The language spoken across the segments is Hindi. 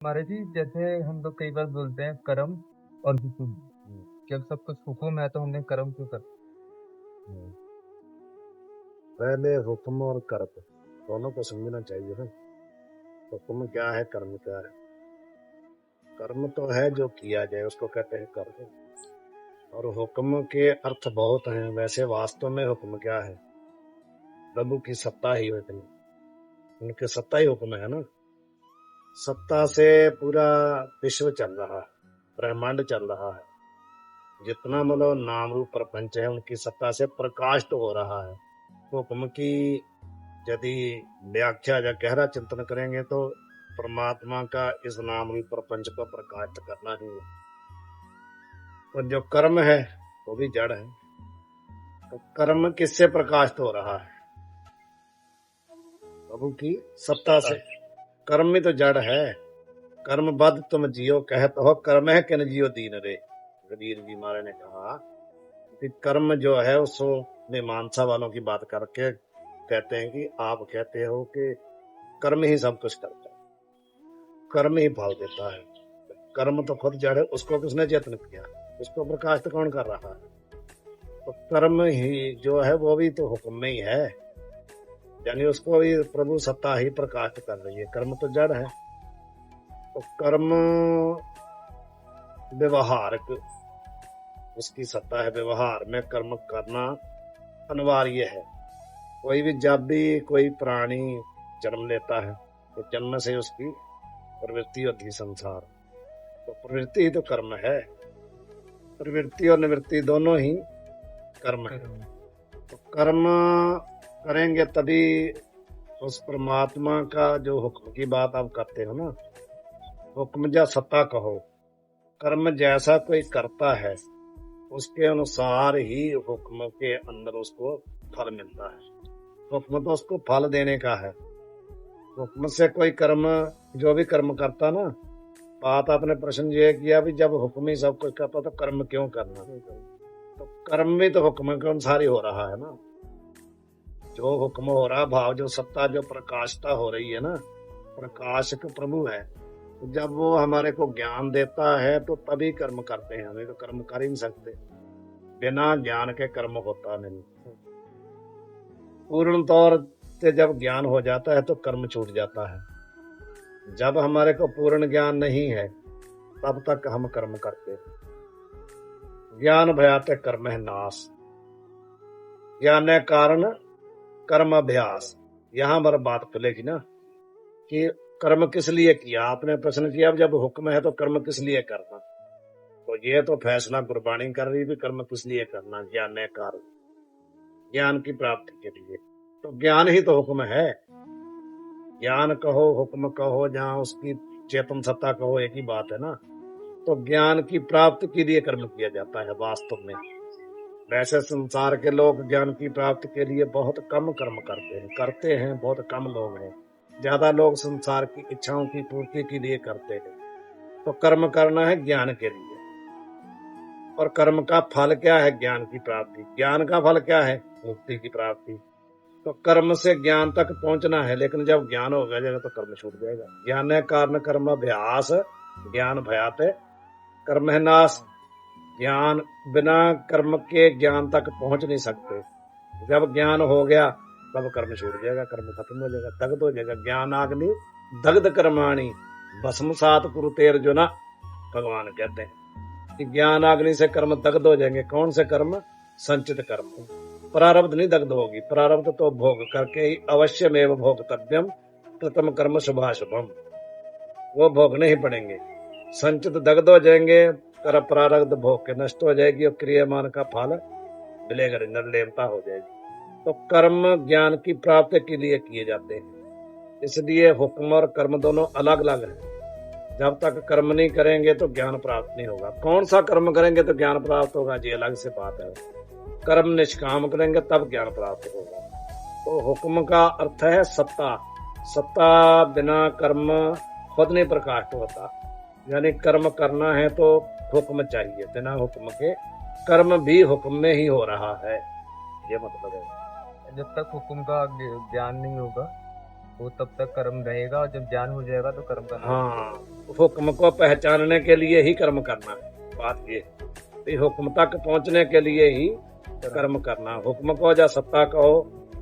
हमारे जी जैसे हम लोग कई बार बोलते हैं कर्म और हुक्म। हम्म, जब सब कुछ हुक्म है तो हमने कर्म क्यों कर। हम्म। पहले हुक्म और कर्म दोनों को समझना चाहिए ना। हुक्म क्या है, कर्म क्या है। कर्म तो है जो किया जाए उसको कहते हैं कर्म। और हुक्म के अर्थ बहुत हैं। वैसे वास्तव में हुक्म क्या है? प्रभु की सत्ता ही हुक्म। उनकी सत्ता ही हुक्म है ना। सत्ता से पूरा विश्व चल रहा है, ब्रह्मांड चल रहा है। जितना मतलब नाम रूप प्रपंच है उनकी सत्ता से प्रकाशित हो रहा है। हुक्म की यदि व्याख्या या गहरा चिंतन करेंगे तो परमात्मा का इस नाम रूप प्रपंच को प्रकाशित करना ही है। और जो कर्म है वो भी जड़ है। तो कर्म किससे प्रकाशित हो रहा है? प्रभु की सत्ता से। कर्म भी तो जड़ है। कर्म बद तुम जियो कहत हो, कर्म है किन जियो दीन रे। कबीर जी महाराज ने कहा कि कर्म जो है उसको मीमांसा वालों की बात करके कहते हैं कि आप कहते हो कि कर्म ही सब कुछ करता है, कर्म ही फल देता है। कर्म तो खुद जड़ है, उसको किसने चेतन किया? उसको प्रकाशित कौन कर रहा है? तो कर्म ही जो है वो भी तो हुक्म में ही है। यानी उसको भी प्रभु सत्ता ही प्रकाशित कर रही है। कर्म तो जड़ है। तो कर्म व्यवहारक उसकी सत्ता है। व्यवहार में कर्म करना अनिवार्य है। कोई भी जब भी कोई प्राणी जन्म लेता है तो जन्म से उसकी प्रवृत्ति होती है संसार। तो प्रवृत्ति ही तो कर्म है। प्रवृत्ति और निवृत्ति दोनों ही कर्म है। कर्म। तो कर्म करेंगे तभी उस परमात्मा का जो हुक्म की बात आप करते हो ना, हुक्म या सत्ता कहो, कर्म जैसा कोई करता है उसके अनुसार ही हुक्म के अंदर उसको फल मिलता है। हुक्म तो उसको फल देने का है। हुक्म से कोई कर्म, जो भी कर्म करता ना, बात आपने प्रश्न ये किया भी जब हुक्म ही सब कुछ करता तो कर्म क्यों करना। तो कर्म भी तो हुक्म के अनुसार ही हो रहा है ना। जो हुक्म हो रहा भाव, जो सत्ता, जो प्रकाशता हो रही है ना, प्रकाशक प्रभु है। तो जब वो हमारे को ज्ञान देता है तो तभी कर्म करते हैं। हमें तो कर्म कर ही नहीं सकते। बिना ज्ञान के कर्म होता नहीं। पूर्ण तौर से जब ज्ञान हो जाता है तो कर्म छूट जाता है। जब हमारे को पूर्ण ज्ञान नहीं है तब तक हम कर्म करते हैं। ज्ञान भयाते कर्म है नाश, ज्ञान कारण कर्म अभ्यास। यहाँ पर बात खुलेगी ना कि कर्म किस लिए किया। आपने प्रश्न किया जब हुक्म है तो कर्म किस लिए करना। तो ये तो फैसला गुरबाणी कर रही है कर्म किस लिए करना। ज्ञान है कारण, ज्ञान की प्राप्ति के लिए। तो ज्ञान ही तो हुक्म है। ज्ञान कहो हुक्म कहो, जहाँ उसकी चेतन सत्ता कहो, एक ही बात है ना। तो ज्ञान की प्राप्ति के लिए कर्म किया जाता है वास्तव में। वैसे संसार के लोग ज्ञान की प्राप्ति के लिए बहुत कम कर्म करते हैं बहुत कम लोग हैं। ज्यादा लोग संसार की इच्छाओं की पूर्ति के लिए करते हैं। तो कर्म करना है ज्ञान के लिए। और कर्म का फल क्या है? ज्ञान की प्राप्ति। ज्ञान का फल क्या है? मुक्ति की प्राप्ति। तो कर्म से ज्ञान तक पहुंचना है, लेकिन जब ज्ञान हो गया तो कर्म छूट जाएगा। ज्ञान है कारण कर्म अभ्यास, ज्ञान भयात कर्म है नाश। ज्ञान बिना कर्म के ज्ञान तक पहुंच नहीं सकते। जब ज्ञान हो गया तब कर्म छूट जाएगा, कर्म खत्म हो जाएगा, दग्ध हो जाएगा। ज्ञान आग्नि दग्ध कर्माणी भस्म सात कुरुतेर जो ना, भगवान कहते हैं कि ज्ञान अग्नि से कर्म दग्ध हो जाएंगे। कौन से कर्म? संचित कर्म। प्रारब्ध नहीं दग्ध होगी। प्रारब्ध तो भोग करके ही अवश्यमेव भोक्तव्यम प्रथम कर्म शुभाशुभम, वो भोगने ही पड़ेंगे। संचित दग्ध हो जाएंगे, कर प्रारब्ध भोग के नष्ट हो जाएगी और क्रियामान का फल मिलेगा, निर्लेपता हो जाएगी। तो कर्म ज्ञान की प्राप्ति के लिए किए जाते हैं। इसलिए हुक्म और कर्म दोनों अलग अलग हैं। जब तक कर्म नहीं करेंगे तो ज्ञान प्राप्त नहीं होगा। कौन सा कर्म करेंगे तो ज्ञान प्राप्त होगा, जी अलग से बात है। कर्म निष्काम करेंगे तब ज्ञान प्राप्त होगा। तो हुक्म का अर्थ है सत्ता। सत्ता बिना कर्म खुद नहीं प्रकाशित होता। यानी कर्म करना है तो हुक्म चाहिए। बिना हुक्म के कर्म भी हुक्म में ही हो रहा है, ये मतलब है। जब तक हुक्म का ज्ञान नहीं होगा वो तब तक कर्म रहेगा, और जब ज्ञान हो जाएगा तो कर्म का नाश हो हाँ, जाएगा। हुक्म को पहचानने के लिए ही कर्म करना है। बात ये है कि हुक्म तक पहुंचने के लिए ही कर्म करना। हुक्म को या सत्ता कहो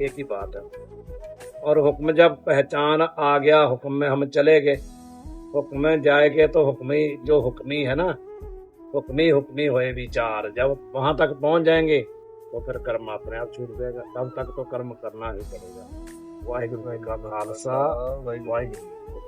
एक ही बात है। और हुक्म जब पहचान आ गया, हुक्म में हम चले गए, हुक्म में जाएंगे तो हुक्मी जो हुक्मी है ना, हुक्मी हुए विचार, जब वहां तक पहुंच जाएंगे तो फिर कर्म अपने आप छूट जाएगा। तब तक तो कर्म करना ही पड़ेगा। वाहिगुरु जी का खालसा, वाहिगुरु जी की फतेह।